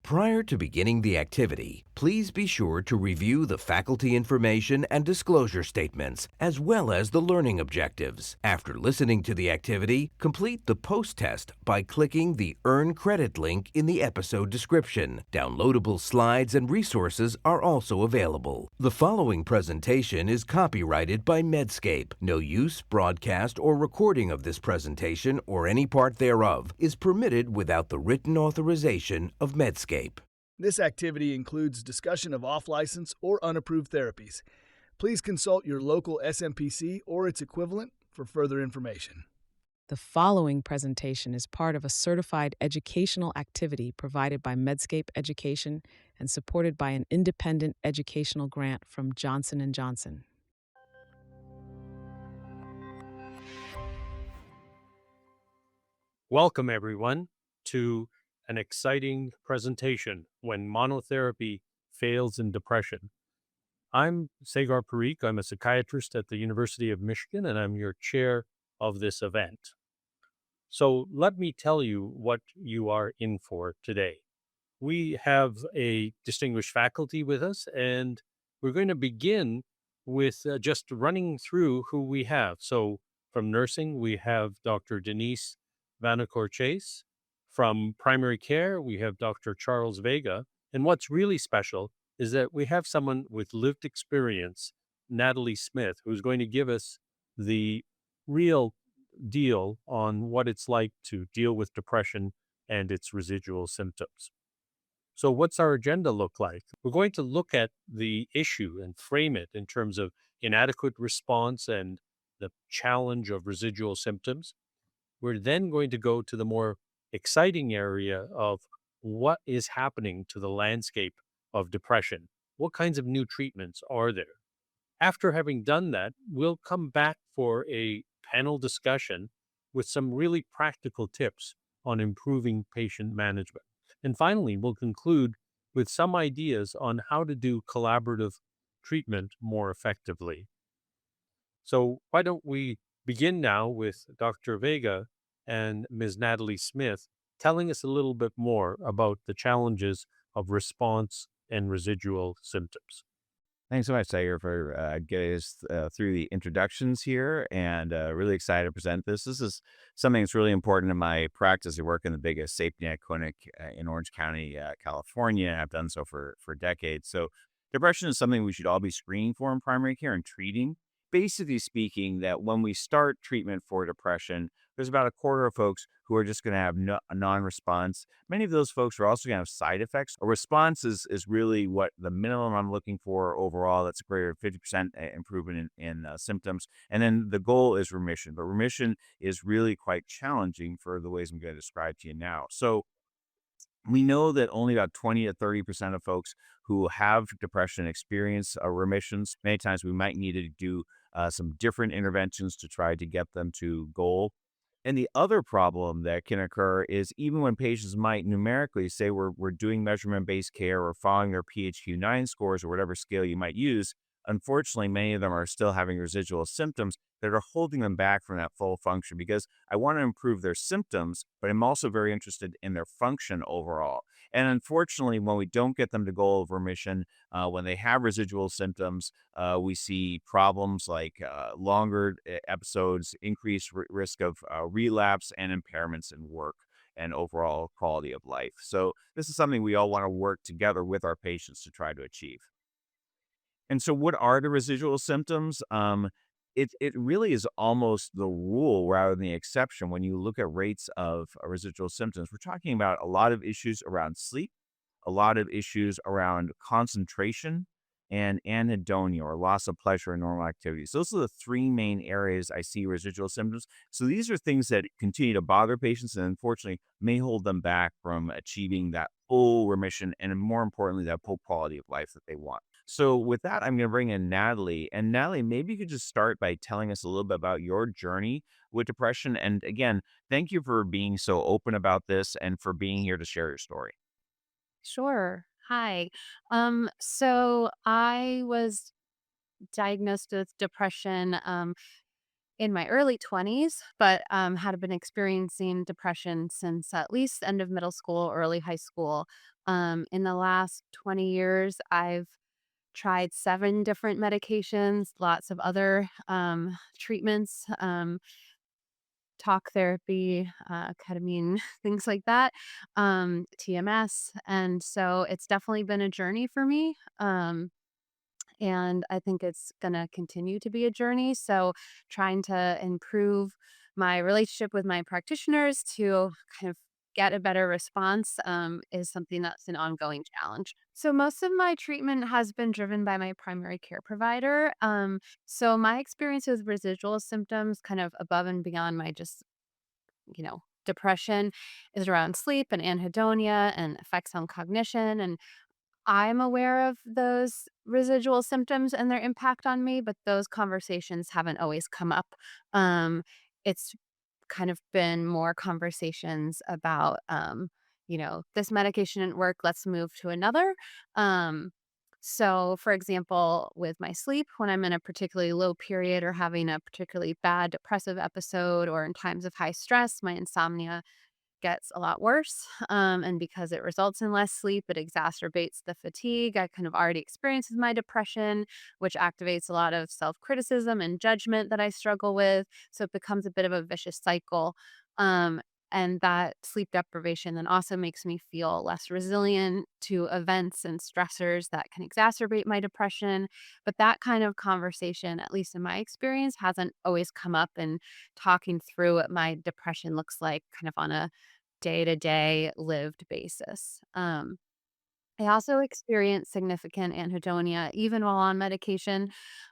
Prior to beginning the activity, please be sure to review the faculty information and disclosure statements, as well as the learning objectives. After listening to the activity, complete the post-test by clicking the Earn Credit link in the episode description. Downloadable slides and resources are also available. The following presentation is copyrighted by Medscape. No use, broadcast, or recording of this presentation or any part thereof is permitted without the written authorization of Medscape. This activity includes discussion of off-license or unapproved therapies. Please consult your local SMPC or its equivalent for further information. The following presentation is part of a certified educational activity provided by Medscape Education and supported by an independent educational grant from Johnson & Johnson. Welcome, everyone, to an exciting presentation when monotherapy fails in depression. I'm Sagar Parikh. I'm a psychiatrist at the University of Michigan, and I'm your chair of this event. So let me tell you what you are in for today. We have a distinguished faculty with us, and we're going to begin with just running through who we have. So from nursing, we have Dr. Denise Vanacore Chase. From primary care, we have Dr. Charles Vega. And what's really special is that we have someone with lived experience, Natalie Smith, who's going to give us the real deal on what it's like to deal with depression and its residual symptoms. So what's our agenda look like? We're going to look at the issue and frame it in terms of inadequate response and the challenge of residual symptoms. We're then going to go to the more exciting area of what is happening to the landscape of depression. What kinds of new treatments are there? After having done that, we'll come back for a panel discussion with some really practical tips on improving patient management. And finally, we'll conclude with some ideas on how to do collaborative treatment more effectively. So why don't we begin now with Dr. Vega and Ms. Natalie Smith telling us a little bit more about the challenges of response and residual symptoms. Thanks so much, Sager, for getting us through the introductions here, and really excited to present this. This is something that's really important in my practice. I work in the biggest safety net clinic in Orange County, California. I've done so for decades. So depression is something we should all be screening for in primary care and treating. Basically speaking, that when we start treatment for depression, there's about a quarter of folks who are just going to have a non-response. Many of those folks are also going to have side effects. A response is really what the minimum I'm looking for overall. That's a greater 50% improvement in symptoms. And then the goal is remission. But remission is really quite challenging for the ways I'm going to describe to you now. So we know that only about 20 to 30% of folks who have depression experience remissions. Many times we might need to do some different interventions to try to get them to goal. And the other problem that can occur is even when patients might numerically say we're doing measurement-based care or following their PHQ-9 scores or whatever scale you might use, unfortunately, many of them are still having residual symptoms that are holding them back from that full function because I want to improve their symptoms, but I'm also very interested in their function overall. And unfortunately, when we don't get them to goal of remission, when they have residual symptoms, we see problems like longer episodes, increased risk of relapse and impairments in work and overall quality of life. So this is something we all want to work together with our patients to try to achieve. And so what are the residual symptoms? It really is almost the rule rather than the exception. When you look at rates of residual symptoms, we're talking about a lot of issues around sleep, a lot of issues around concentration, and anhedonia or loss of pleasure in normal activities. Those are the three main areas I see residual symptoms. So these are things that continue to bother patients and unfortunately may hold them back from achieving that full remission and more importantly, that full quality of life that they want. So with that, I'm going to bring in Natalie. And Natalie, maybe you could just start by telling us a little bit about your journey with depression. And again, thank you for being so open about this and for being here to share your story. Sure. Hi. So I was diagnosed with depression in my early 20s, but had been experiencing depression since at least end of middle school, early high school. In the last 20 years, I've tried 7 different medications, lots of other treatments, talk therapy, ketamine, things like that, TMS. And so it's definitely been a journey for me. And I think it's going to continue to be a journey. So, trying to improve my relationship with my practitioners to kind of get a better response is something that's an ongoing challenge. So, most of my treatment has been driven by my primary care provider. So, my experience with residual symptoms, kind of above and beyond my just, depression, is around sleep and anhedonia and effects on cognition. And I'm aware of those residual symptoms and their impact on me, but those conversations haven't always come up. It's kind of been more conversations about, this medication didn't work, let's move to another. Um, so, for example, with my sleep, when I'm in a particularly low period or having a particularly bad depressive episode or in times of high stress, my insomnia gets a lot worse. And because it results in less sleep, it exacerbates the fatigue I kind of already experienced with my depression, which activates a lot of self criticism and judgment that I struggle with. So it becomes a bit of a vicious cycle. Um, and that sleep deprivation then also makes me feel less resilient to events and stressors that can exacerbate my depression. But that kind of conversation, at least in my experience, hasn't always come up in talking through what my depression looks like kind of on a day-to-day lived basis. I also experience significant anhedonia even while on medication,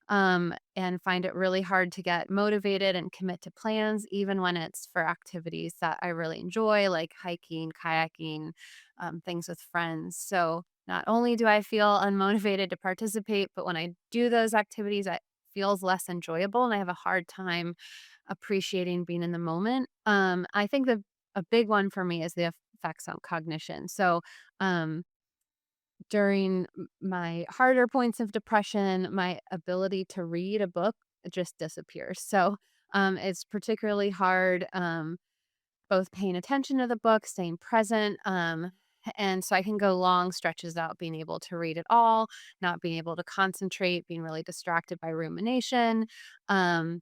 and find it really hard to get motivated and commit to plans, even when it's for activities that I really enjoy, like hiking, kayaking, things with friends. So not only do I feel unmotivated to participate, but when I do those activities, it feels less enjoyable, and I have a hard time appreciating being in the moment. I think a big one for me is the effects on cognition. So, um, during my harder points of depression, my ability to read a book just disappears. So, it's particularly hard, both paying attention to the book, staying present. And so I can go long stretches without being able to read at all, not being able to concentrate, being really distracted by rumination. Um,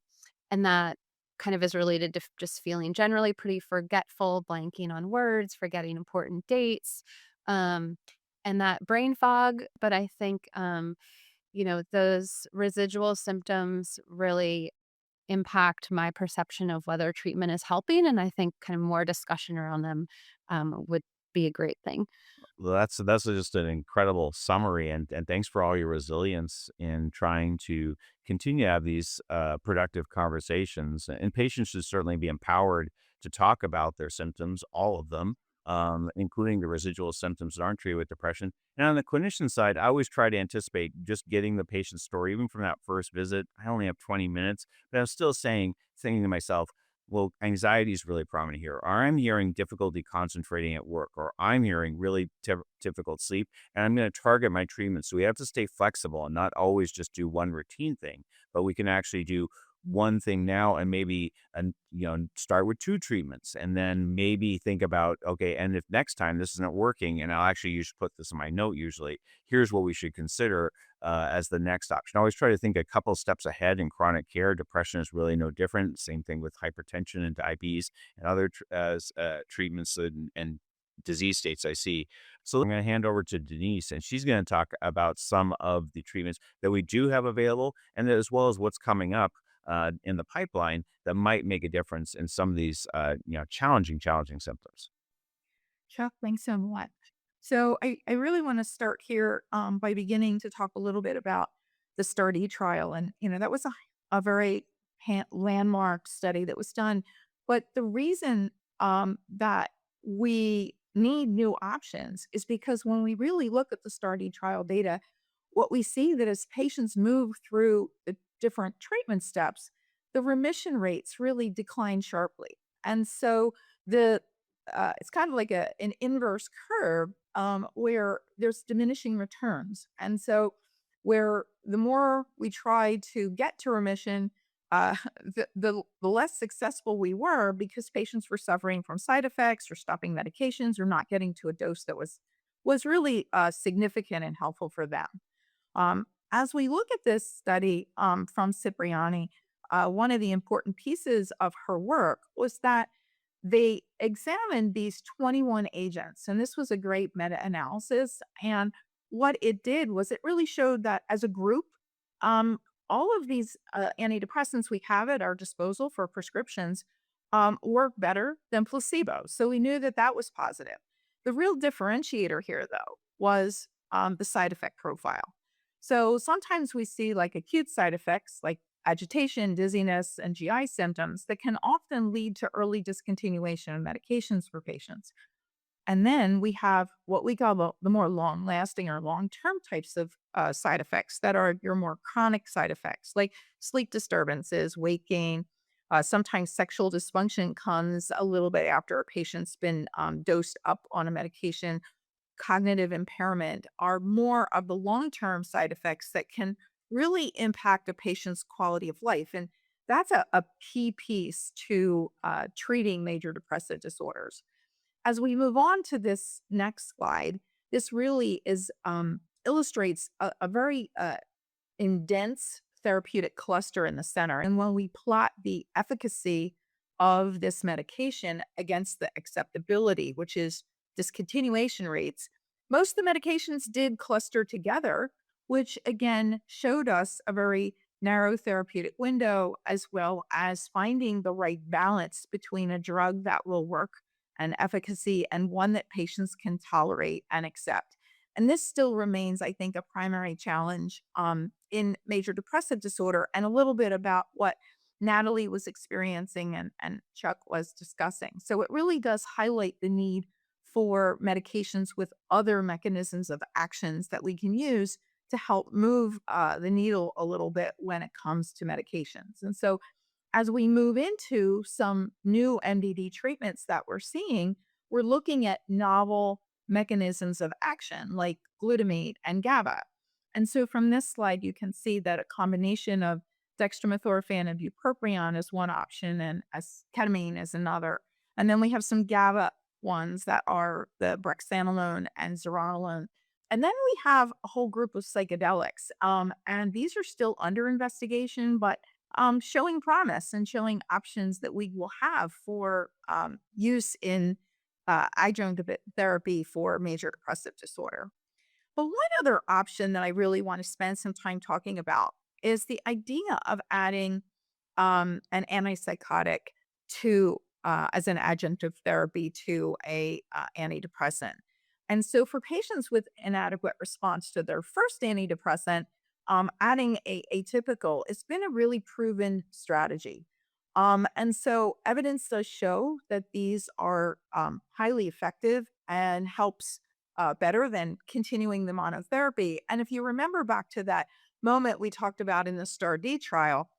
and that kind of is related to just feeling generally pretty forgetful, blanking on words, forgetting important dates, um, and that brain fog. But I think, those residual symptoms really impact my perception of whether treatment is helping. And I think kind of more discussion around them would be a great thing. Well, that's just an incredible summary, and thanks for all your resilience in trying to continue to have these productive conversations. And patients should certainly be empowered to talk about their symptoms, all of them, including the residual symptoms that aren't treated with depression. And on the clinician side, I always try to anticipate just getting the patient's story, even from that first visit. I only have 20 minutes, but I'm still thinking to myself, well, anxiety is really prominent here. Or I'm hearing difficulty concentrating at work, or I'm hearing really difficult sleep, and I'm going to target my treatment. So we have to stay flexible and not always just do one routine thing, but we can actually do one thing now and maybe start with two treatments and then maybe think about, okay, and if next time this isn't working, and I'll actually usually put this in my note usually, here's what we should consider as the next option. I always try to think a couple steps ahead in chronic care. Depression is really no different. Same thing with hypertension and diabetes and other treatments and disease states I see. So I'm going to hand over to Denise, and she's going to talk about some of the treatments that we do have available, and as well as what's coming up in the pipeline that might make a difference in some of these, challenging symptoms. Chuck, thanks so much. So I really want to start here by beginning to talk a little bit about the STAR*D trial. And, that was a very landmark study that was done. But the reason that we need new options is because when we really look at the STAR*D trial data, what we see that as patients move through the different treatment steps, the remission rates really decline sharply. And so the it's kind of like an inverse curve where there's diminishing returns. And so, where the more we try to get to remission, the less successful we were because patients were suffering from side effects or stopping medications or not getting to a dose that was was really significant and helpful for them. As we look at this study from Cipriani, one of the important pieces of her work was that they examined these 21 agents, and this was a great meta analysis. And what it did was it really showed that as a group, um, all of these antidepressants we have at our disposal for prescriptions work better than placebo. So we knew that that was positive. The real differentiator here, though, was the side effect profile. So sometimes we see like acute side effects like agitation, dizziness, and GI symptoms that can often lead to early discontinuation of medications for patients. And then we have what we call the more long lasting or long term types of side effects that are your more chronic side effects, like sleep disturbances, weight gain. Sometimes sexual dysfunction comes a little bit after a patient's been dosed up on a medication. Cognitive impairment are more of the long term side effects that can really impact a patient's quality of life. And that's a key piece to treating major depressive disorders. As we move on to this next slide, this really is illustrates a very dense therapeutic cluster in the center. And when we plot the efficacy of this medication against the acceptability, which is discontinuation rates, most of the medications did cluster together, which again showed us a very narrow therapeutic window, as well as finding the right balance between a drug that will work and efficacy and one that patients can tolerate and accept. And this still remains, I think, a primary challenge in major depressive disorder, and a little bit about what Natalie was experiencing and Chuck was discussing. So it really does highlight the need for medications with other mechanisms of actions that we can use to help move the needle a little bit when it comes to medications. And so as we move into some new MDD treatments that we're seeing, we're looking at novel mechanisms of action like glutamate and GABA. And so from this slide, you can see that a combination of dextromethorphan and bupropion is one option and ketamine is another. And then we have some GABA ones that are the brexanolone and zuranolone. And then we have a whole group of psychedelics. And these are still under investigation, but showing promise and showing options that we will have for use in adjunctive therapy for major depressive disorder. But one other option that I really want to spend some time talking about is the idea of adding an antipsychotic to as an adjunctive therapy to a antidepressant. And so for patients with inadequate response to their first antidepressant, adding a atypical, it's been a really proven strategy. And so evidence does show that these are highly effective and helps better than continuing the monotherapy. And if you remember back to that moment we talked about in the STAR-D trial,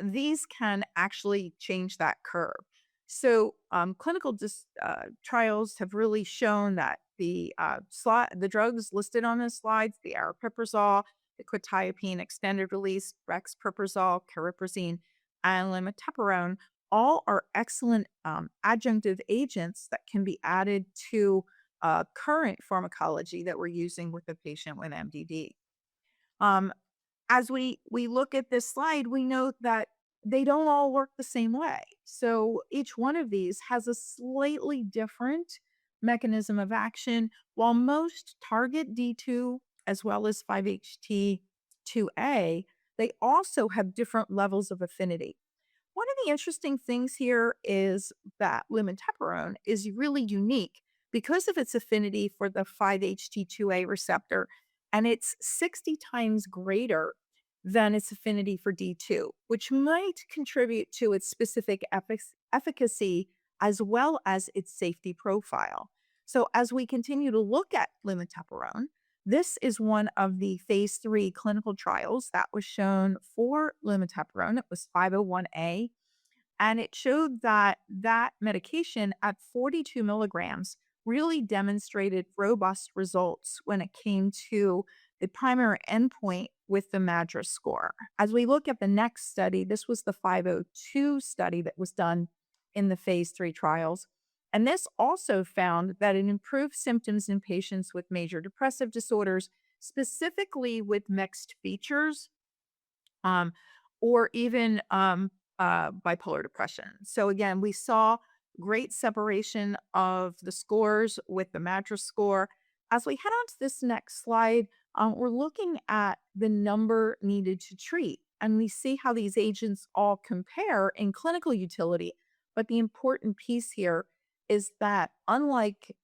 these can actually change that curve. So clinical trials have really shown that the drugs listed on the slides, the aripiprazole, the quetiapine extended release, brexpiprazole, cariprazine, and lumateperone, all are excellent adjunctive agents that can be added to current pharmacology that we're using with the patient with MDD. Um, as we look at this slide, we note that they don't all work the same way. So each one of these has a slightly different mechanism of action. While most target D2 as well as 5-HT2A, they also have different levels of affinity. One of the interesting things here is that lumateperone is really unique because of its affinity for the 5-HT2A receptor, and it's 60 times greater than its affinity for D2, which might contribute to its specific efficacy as well as its safety profile. So, as we continue to look at lumateperone, this is one of the phase 3 clinical trials that was shown for lumateperone. It was 501A, and it showed that that medication at 42 milligrams really demonstrated robust results when it came to the primary endpoint with the MADRS score. As we look at the next study, this was the 502 study that was done in the phase 3 trials. And this also found that it improved symptoms in patients with major depressive disorders, specifically with mixed features, um, or even bipolar depression. So again, we saw great separation of the scores with the MADRS score. As we head on to this next slide, we're looking at the number needed to treat, and we see how these agents all compare in clinical utility. But the important piece here is that unlike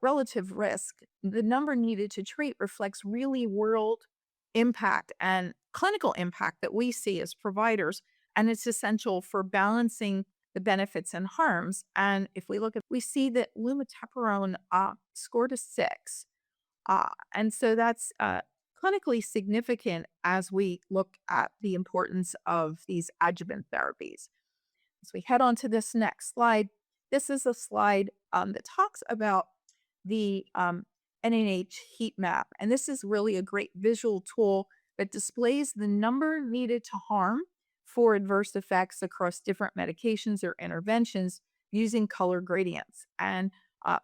relative risk, the number needed to treat reflects really world impact and clinical impact that we see as providers. And it's essential for balancing the benefits and harms. And if we look at, we see that lumateperone scored a 6. And so that's clinically significant as we look at the importance of these adjuvant therapies. As we head on to this next slide, this is a slide that talks about the NIH heat map. And this is really a great visual tool that displays the number needed to harm for adverse effects across different medications or interventions using color gradients. And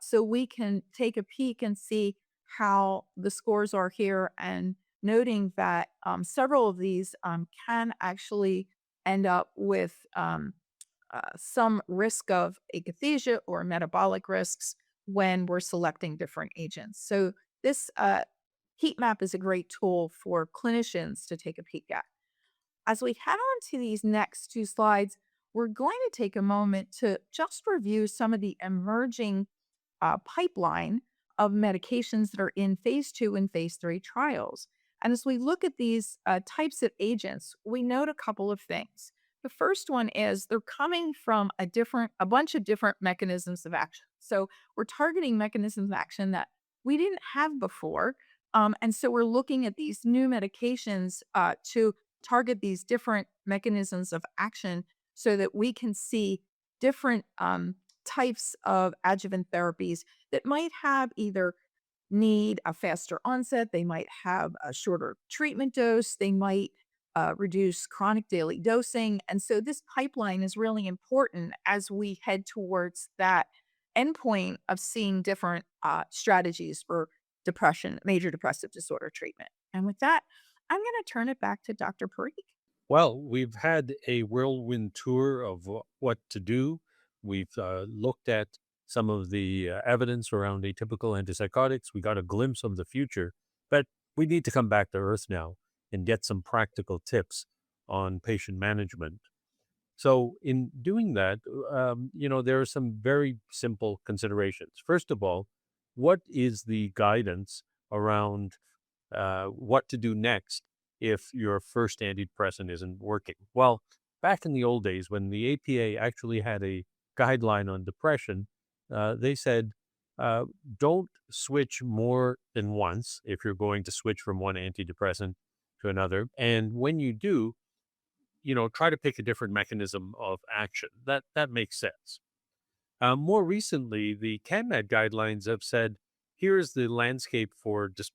so we can take a peek and see how the scores are here, and noting that several of these can actually end up with some risk of akathisia or metabolic risks when we're selecting different agents. So this heat map is a great tool for clinicians to take a peek at. As we head on to these next two slides, we're going to take a moment to just review some of the emerging pipeline of medications that are in phase 2 and phase 3 trials. And as we look at these types of agents, we note a couple of things. The first one is they're coming from a bunch of different mechanisms of action. So we're targeting mechanisms of action that we didn't have before. And so we're looking at these new medications to target these different mechanisms of action so that we can see different types of adjuvant therapies that might have either need a faster onset, they might have a shorter treatment dose, they might reduce chronic daily dosing. And so this pipeline is really important as we head towards that endpoint of seeing different strategies for depression, major depressive disorder treatment. And with that, I'm going to turn it back to Dr. Parikh. Well, we've had a whirlwind tour of what to do. We've looked at some of the evidence around atypical antipsychotics. We got a glimpse of the future, but we need to come back to earth now and get some practical tips on patient management. So, in doing that, there are some very simple considerations. First of all, what is the guidance around what to do next if your first antidepressant isn't working? Well, back in the old days when the APA actually had a guideline on depression, they said don't switch more than once if you're going to switch from one antidepressant to another. And when you do, try to pick a different mechanism of action. That makes sense. More recently, the CanMed guidelines have said, here's the landscape for just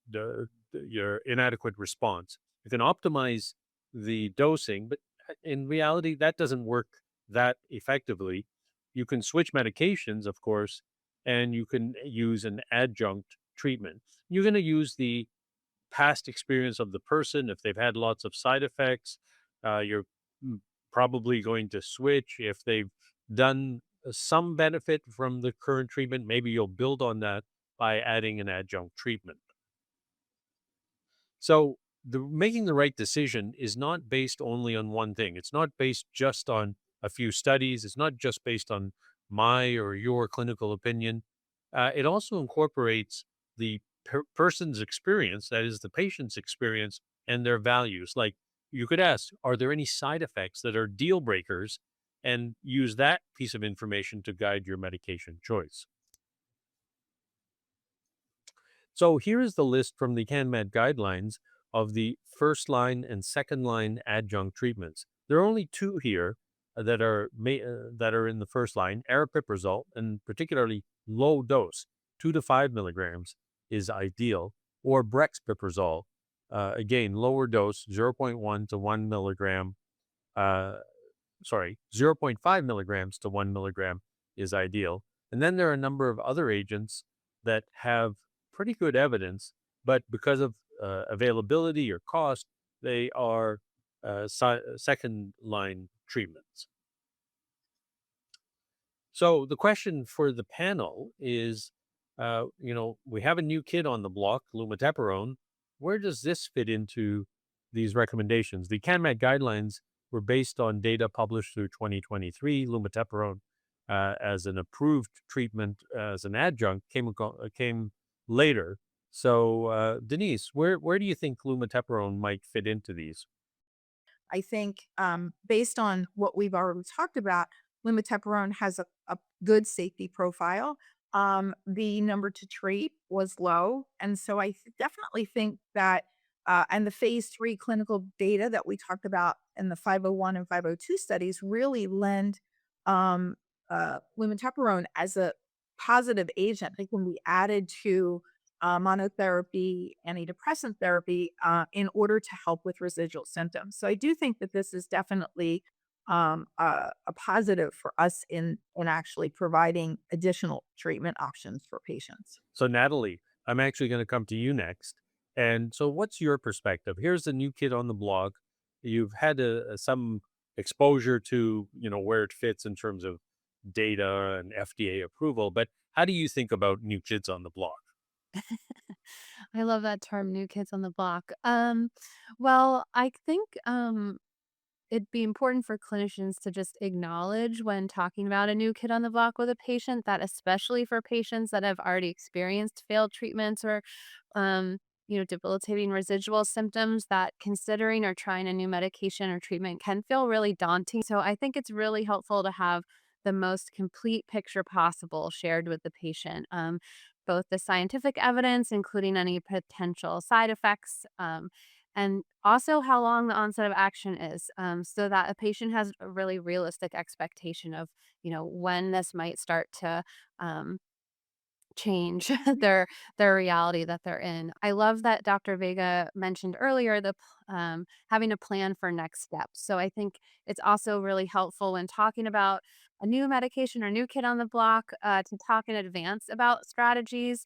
your inadequate response. You can optimize the dosing, but in reality, that doesn't work that effectively. You can switch medications, of course, and you can use an adjunct treatment. You're going to use the past experience of the person. If they've had lots of side effects, you're probably going to switch. If they've done some benefit from the current treatment, maybe you'll build on that by adding an adjunct treatment. So making the right decision is not based only on one thing. It's not based just on a few studies. It's not just based on my or your clinical opinion. It also incorporates the person's experience, that is the patient's experience, and their values. Like, you could ask, are there any side effects that are deal breakers? And use that piece of information to guide your medication choice. So here is the list from the CanMed guidelines of the first line and second line adjunct treatments. There are only two here that are in the first line: aripiprazole, and particularly low dose, 2 to 5 milligrams is ideal, or brexpiprazole, again lower dose, 0.1 to 1 milligram. 0.5 milligrams to 1 milligram is ideal. And then there are a number of other agents that have pretty good evidence, but because of availability or cost, they are second line treatments. So the question for the panel is, we have a new kid on the block, lumateperone. Where does this fit into these recommendations? The CanMed guidelines were based on data published through 2023. Lumateperone, as an approved treatment as an adjunct, came later. So, Denise, where do you think lumateperone might fit into these? I think based on what we've already talked about, lumateperone has a good safety profile. The number to treat was low. And so definitely think that, and the phase 3 clinical data that we talked about in the 501 and 502 studies really lend um, lumateperone as a positive agent. It can be added to monotherapy, antidepressant therapy in order to help with residual symptoms. So I do think that this is definitely a positive for us in actually providing additional treatment options for patients. So, Natalie, I'm actually going to come to you next. And so, what's your perspective? Here's the new kid on the block. You've had some exposure to, where it fits in terms of data and FDA approval. But how do you think about new kids on the block? I love that term, new kids on the block. Well, I think it'd be important for clinicians to just acknowledge when talking about a new kid on the block with a patient that, especially for patients that have already experienced failed treatments or debilitating residual symptoms, that considering or trying a new medication or treatment can feel really daunting. So I think it's really helpful to have the most complete picture possible shared with the patient. Both the scientific evidence, including any potential side effects, and also how long the onset of action is, so that a patient has a really realistic expectation of, when this might start to um, change their reality that they're in. I love that Dr. Vega mentioned earlier having a plan for next steps. So I think it's also really helpful when talking about a new medication or new kid on the block to talk in advance about strategies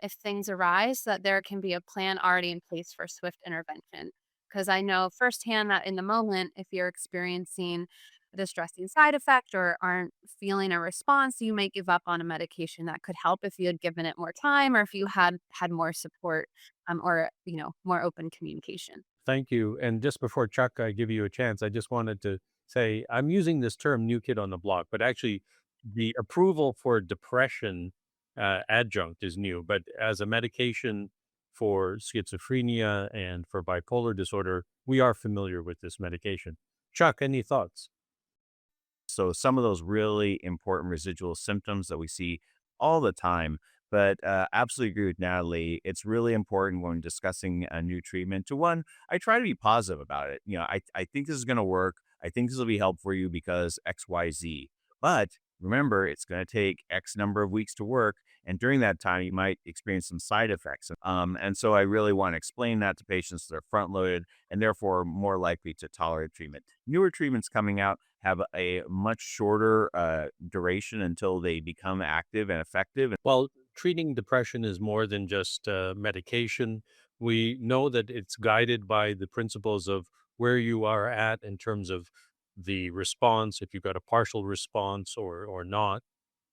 if things arise, so that there can be a plan already in place for swift intervention. Because I know firsthand that in the moment, if you're experiencing a distressing side effect or aren't feeling a response, you may give up on a medication that could help if you had given it more time or if you had more support or more open communication. Thank you. And just before Chuck, I give you a chance, I just wanted to say I'm using this term new kid on the block, but actually the approval for depression adjunct is new, but as a medication for schizophrenia and for bipolar disorder, we are familiar with this medication. Chuck, any thoughts? So some of those really important residual symptoms that we see all the time. But absolutely agree with Natalie. It's really important when discussing a new treatment to one, I try to be positive about it. I think this is going to work. I think this will be helpful for you because XYZ. But remember, it's going to take X number of weeks to work. And during that time, you might experience some side effects. And so I really want to explain that to patients so they're front loaded and therefore more likely to tolerate treatment. Newer treatments coming out have a much shorter duration until they become active and effective. Well, treating depression is more than just medication. We know that it's guided by the principles of where you are at in terms of the response, if you've got a partial response or not.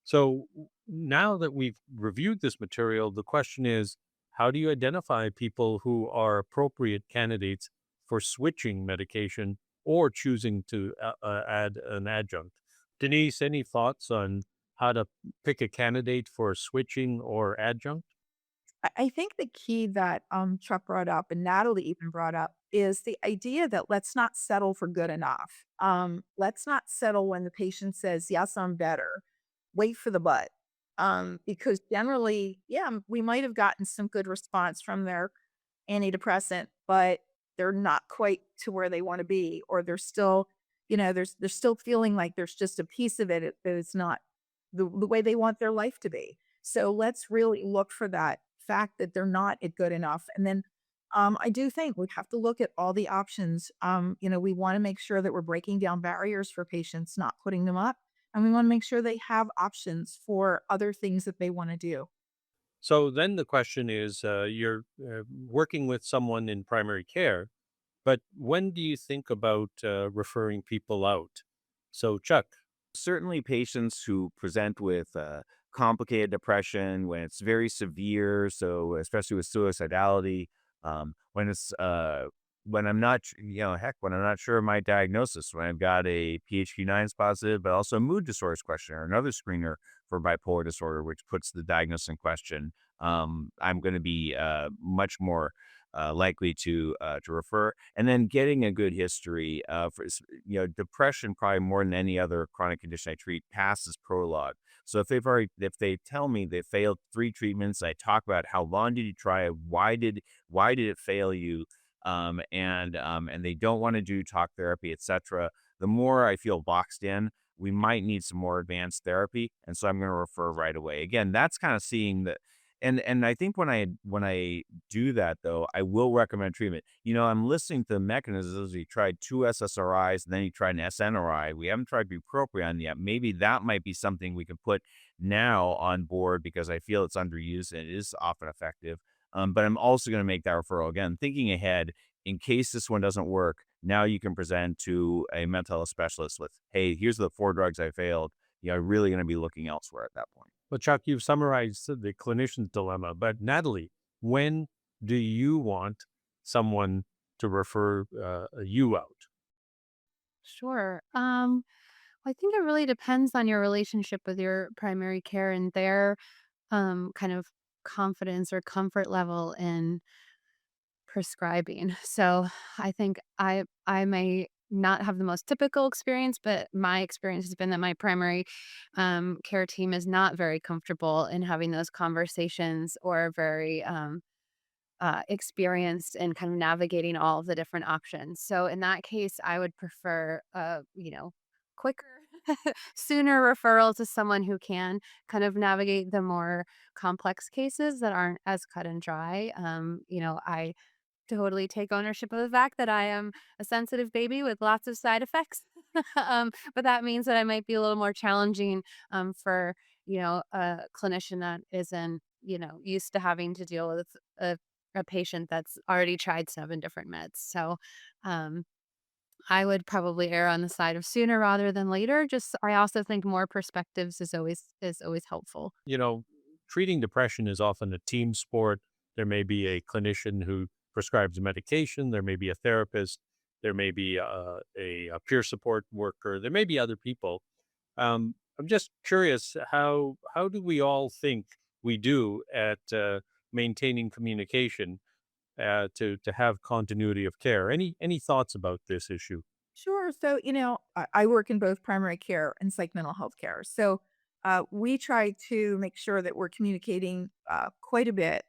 So now that we've reviewed this material, the question is, how do you identify people who are appropriate candidates for switching medication or choosing to add an adjunct? Denise, any thoughts on how to pick a candidate for switching or adjunct? I think the key that Chuck brought up and Natalie even brought up is the idea that let's not settle for good enough. Let's not settle when the patient says, "Yes, I'm better." Wait for the but. Because generally, yeah, we might have gotten some good response from their antidepressant, but they're not quite to where they want to be, or they're still, they're still feeling like there's just a piece of that is not the way they want their life to be. So let's really look for that fact that they're not it good enough. And then I do think we have to look at all the options. We want to make sure that we're breaking down barriers for patients, not putting them up. and we want to make sure they have options for other things that they want to do. So then the question is, you're working with someone in primary care, but when do you think about referring people out? So, Chuck, Certainly patients who present with complicated depression when it's very severe, so especially with suicidality, when it's when I'm not heck, when I'm not sure of my diagnosis, when I've got a PHQ-9 is positive but also a mood disorders questionnaire, another screener for bipolar disorder, which puts the diagnosis in question. I'm going to be much more likely to refer, and then getting a good history depression, probably more than any other chronic condition I treat, passes prologue. So if they tell me they failed 3 treatments, I talk about how long did you try it, why did it fail you, and they don't want to do talk therapy, etc. The more I feel boxed in, we might need some more advanced therapy, and so I'm going to refer right away. Again, that's kind of seeing that. And I think when I do that, though, I will recommend treatment. I'm listening to the mechanisms. You tried 2 SSRIs, and then you tried an SNRI. We haven't tried bupropion yet. Maybe that might be something we can put now on board because I feel it's underused and it is often effective. But I'm also going to make that referral again, thinking ahead in case this one doesn't work. Now you can present to a mental health specialist with, "Hey, here's the 4 drugs I failed. You're really going to be looking elsewhere at that point." well, Chuck, you've summarized the clinician's dilemma, but Natalie, when do you want someone to refer you out? Sure. I think it really depends on your relationship with your primary care and their kind of confidence or comfort level in prescribing. So I think I may not have the most typical experience, but my experience has been that my primary care team is not very comfortable in having those conversations or very experienced in kind of navigating all of the different options. So in that case, I would prefer quicker, sooner referral to someone who can kind of navigate the more complex cases that aren't as cut and dry. I totally take ownership of the fact that I am a sensitive baby with lots of side effects. But that means that I might be a little more challenging for, a clinician that isn't, used to having to deal with a patient that's already tried 7 different meds. So I would probably err on the side of sooner rather than later. Just I also think more perspectives is always helpful. You know, treating depression is often a team sport. There may be a clinician who prescribes medication, there may be a therapist, there may be a peer support worker, there may be other people. I'm just curious, how do we all think we do at maintaining communication to have continuity of care? Any thoughts about this issue? Sure. So, I work in both primary care and psych mental health care. So, we try to make sure that we're communicating quite a bit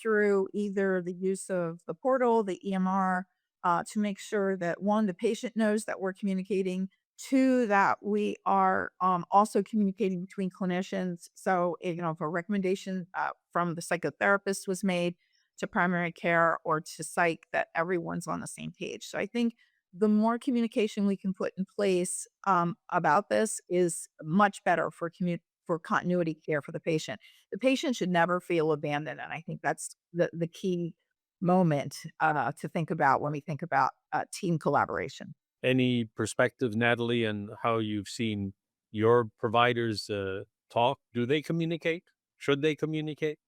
through either the use of the portal, the EMR, to make sure that one, the patient knows that we're communicating, two, that we are also communicating between clinicians. So, if a recommendation from the psychotherapist was made to primary care or to psych, that everyone's on the same page. So, I think the more communication we can put in place about this is much better for for continuity care for the patient. The patient should never feel abandoned, and I think that's the key moment to think about when we think about team collaboration. Any perspective, Natalie, on how you've seen your providers talk? Do they communicate? Should they communicate?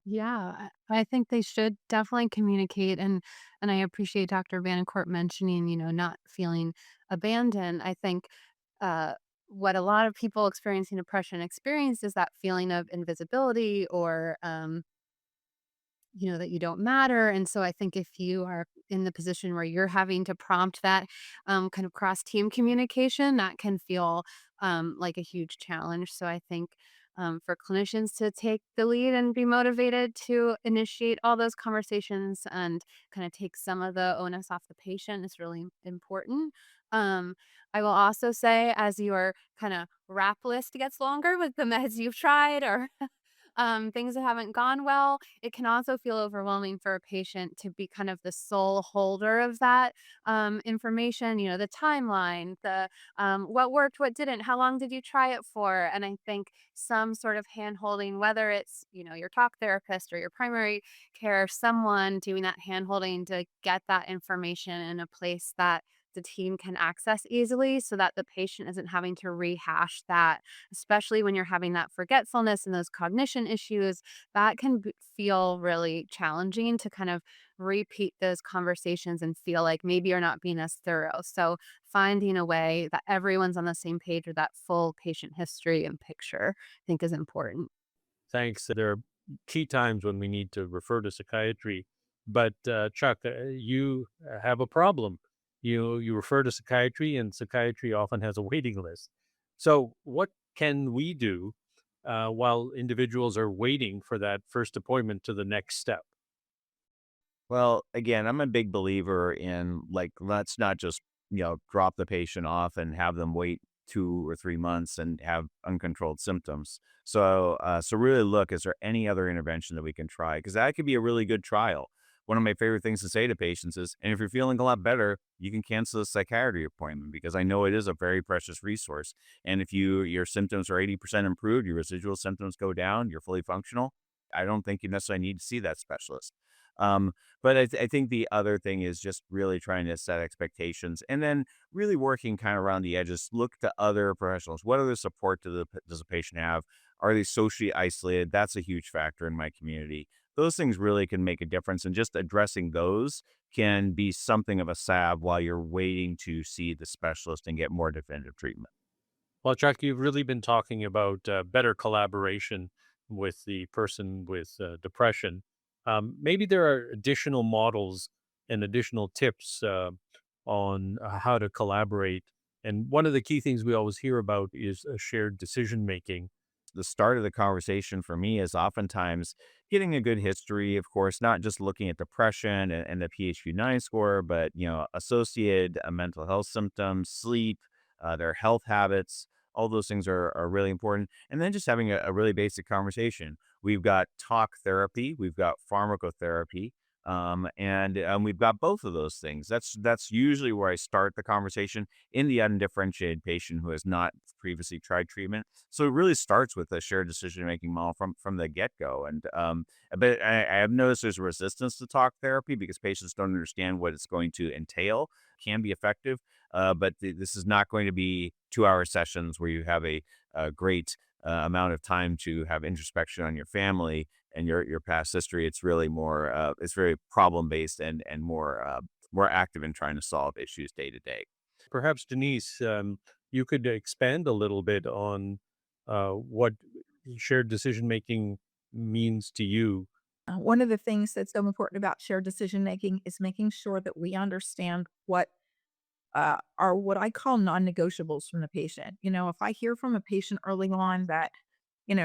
Yeah, I think they should definitely communicate, and I appreciate Dr. Vanacourt mentioning, not feeling abandoned. I think what a lot of people experiencing depression experience is that feeling of invisibility or that you don't matter. And so I think if you are in the position where you're having to prompt that kind of cross team communication, that can feel like a huge challenge. So I think for clinicians to take the lead and be motivated to initiate all those conversations and kind of take some of the onus off the patient is really important. Um, I will also say, as your kind of rap list gets longer with the meds you've tried or things that haven't gone well. It can also feel overwhelming for a patient to be kind of the sole holder of that information, the timeline, the what worked, what didn't, how long did you try it for? And I think some sort of hand holding, whether it's, your talk therapist or your primary care, someone doing that hand holding to get that information in a place that the team can access easily so that the patient isn't having to rehash that, especially when you're having that forgetfulness and those cognition issues. That can feel really challenging to kind of repeat those conversations and feel like maybe you're not being as thorough. So, finding a way that everyone's on the same page with that full patient history and picture, I think is important. Thanks. There are key times when we need to refer to psychiatry. But Chuck, you have a problem. You refer to psychiatry, and psychiatry often has a waiting list. So, what can we do while individuals are waiting for that first appointment to the next step? Well, again, I'm a big believer in like, let's not just, drop the patient off and have them wait 2 or 3 months and have uncontrolled symptoms. So really look, is there any other intervention that we can try? Because that could be a really good trial. One of my favorite things to say to patients is, and if you're feeling a lot better, you can cancel the psychiatry appointment because I know it is a very precious resource. And if your symptoms are 80% improved, your residual symptoms go down, you're fully functional. I don't think you necessarily need to see that specialist. Um, but I think the other thing is just really trying to set expectations and then really working kind of around the edges. Look to other professionals. What other support does a patient have? Are they socially isolated? That's a huge factor in my community. Those things really can make a difference. And just addressing those can be something of a salve while you're waiting to see the specialist and get more definitive treatment. Well, Chuck, you've really been talking about better collaboration with the person with depression. Maybe there are additional models and additional tips on how to collaborate. And one of the key things we always hear about is shared decision making. The start of the conversation for me is oftentimes getting a good history, of course, not just looking at depression and the PHQ-9 score, but, associated mental health symptoms, sleep, their health habits. All those things are really important. And then just having a really basic conversation. We've got talk therapy, we've got pharmacotherapy, and we've got both of those things. That's usually where I start the conversation in the undifferentiated patient who has not previously tried treatment. So it really starts with a shared decision making model from the get go. But I have noticed there's a resistance to talk therapy because patients don't understand what it's going to entail. Can be effective, but this is not going to be 2 hour sessions where you have a great amount of time to have introspection on your family and your past history. It's really more it's very problem based and more active in trying to solve issues day to day. Perhaps, Denise, you could expand a little bit on what shared decision making means to you. One of the things that's so important about shared decision making is making sure that we understand what are what I call non-negotiables from the patient. If I hear from a patient early on that,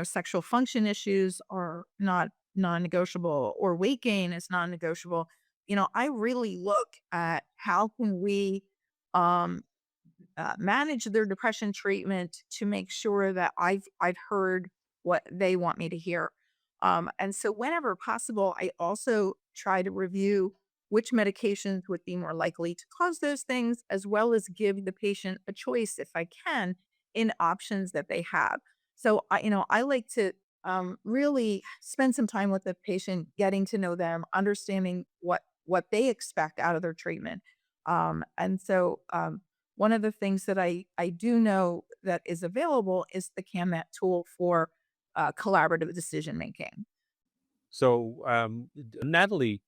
sexual function issues are not non-negotiable or weight gain is non-negotiable, I really look at how can we um, manage their depression treatment to make sure that I've heard what they want me to hear. And so whenever possible, I also try to review which medications would be more likely to cause those things, as well as give the patient a choice, if I can, in options that they have. So I like to really spend some time with the patient, getting to know them, understanding what they expect out of their treatment. And so one of the things that I do know that is available is the CAMAT tool for collaborative decision making. So, Natalie,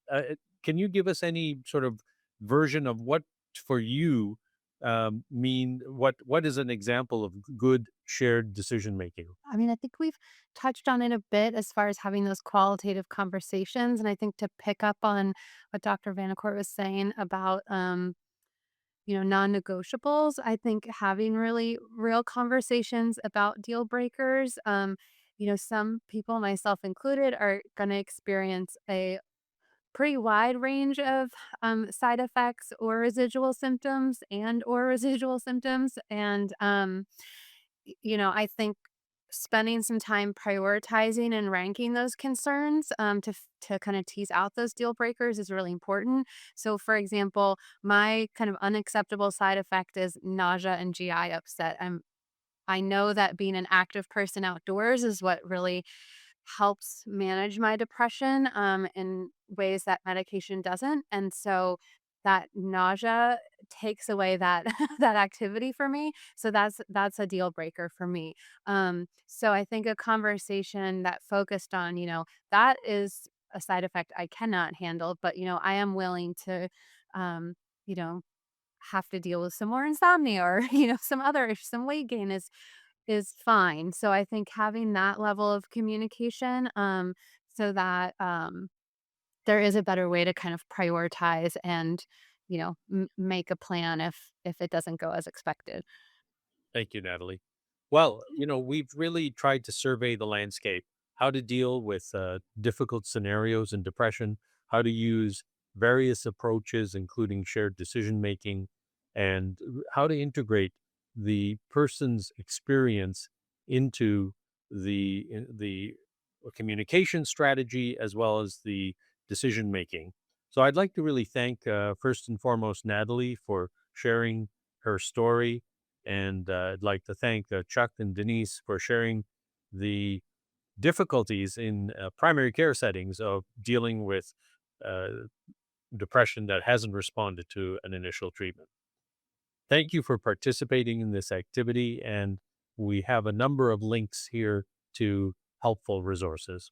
can you give us any sort of version of what for you what is an example of good shared decision making? I mean, I think we've touched on it a bit as far as having those qualitative conversations. And I think to pick up on what Dr. Vanacourt was saying about, non-negotiables, I think having really real conversations about deal breakers. Some people, myself included, are going to experience a pretty wide range of side effects or residual symptoms and I think spending some time prioritizing and ranking those concerns to kind of tease out those deal breakers is really important. So, for example, my kind of unacceptable side effect is nausea and GI upset. I know that being an active person outdoors is what really helps manage my depression in ways that medication doesn't. And so that nausea takes away that that activity for me. So that's a deal breaker for me. So I think a conversation that focused on, that is a side effect I cannot handle, but I am willing to um, you know, have to deal with some more insomnia or some other issue, some weight gain is fine. So I think having that level of communication, so that there is a better way to kind of prioritize and make a plan if it doesn't go as expected. Thank you, Natalie. Well, we've really tried to survey the landscape, how to deal with difficult scenarios in depression, how to use various approaches, including shared decision making, and how to integrate the person's experience into the communication strategy as well as the decision making. So I'd like to really thank first and foremost Natalie for sharing her story, and I'd like to thank Chuck and Denise for sharing the difficulties in primary care settings of dealing with uh, depression that hasn't responded to an initial treatment. Thank you for participating in this activity, and we have a number of links here to helpful resources.